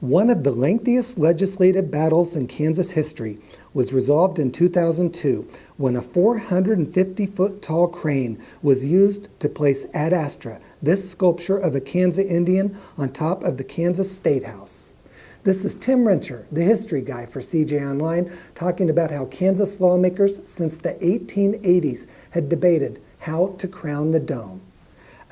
One of the lengthiest legislative battles in Kansas history was resolved in 2002 when a 450-foot tall crane was used to place Ad Astra, this sculpture of a Kansas Indian, on top of the Kansas State House. This is Tim Rencher, the history guy for CJ Online, talking about how Kansas lawmakers since the 1880s had debated how to crown the dome.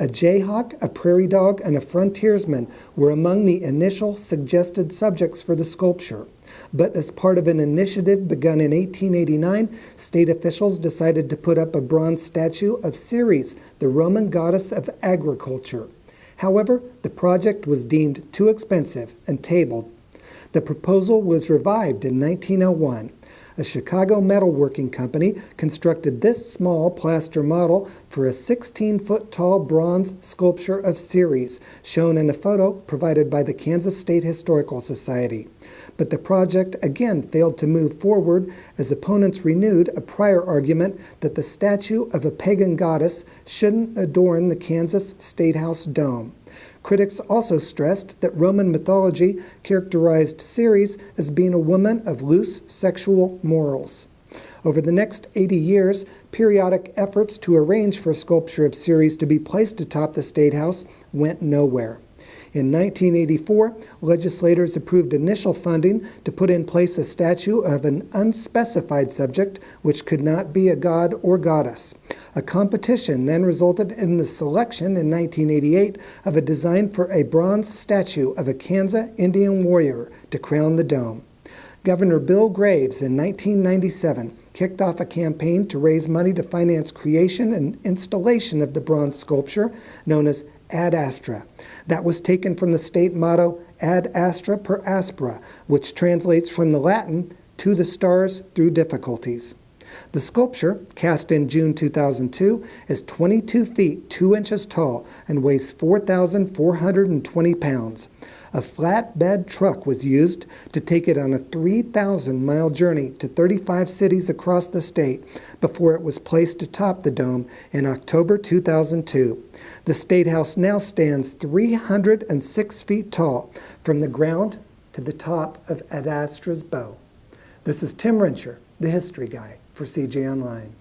A jayhawk, a prairie dog, and a frontiersman were among the initial suggested subjects for the sculpture. But as part of an initiative begun in 1889, state officials decided to put up a bronze statue of Ceres, the Roman goddess of agriculture. However, the project was deemed too expensive and tabled. The proposal was revived in 1901. A Chicago metalworking company constructed this small plaster model for a 16-foot tall bronze sculpture of Ceres, shown in a photo provided by the Kansas State Historical Society. But the project again failed to move forward as opponents renewed a prior argument that the statue of a pagan goddess shouldn't adorn the Kansas State House dome. Critics also stressed that Roman mythology characterized Ceres as being a woman of loose sexual morals. Over the next 80 years, periodic efforts to arrange for a sculpture of Ceres to be placed atop the State House went nowhere. In 1984, legislators approved initial funding to put in place a statue of an unspecified subject which could not be a god or goddess. A competition then resulted in the selection in 1988 of a design for a bronze statue of a Kansas Indian warrior to crown the dome. Governor Bill Graves in 1997 kicked off a campaign to raise money to finance creation and installation of the bronze sculpture known as Ad Astra. That was taken from the state motto Ad Astra per Aspera, which translates from the Latin, to the stars through difficulties. The sculpture, cast in June 2002, is 22 feet 2 inches tall and weighs 4,420 pounds. A flatbed truck was used to take it on a 3,000-mile journey to 35 cities across the state before it was placed atop the dome in October 2002. The State House now stands 306 feet tall from the ground to the top of Ad Astra's bow. This is Tim Rencher, the history guy for CJ Online.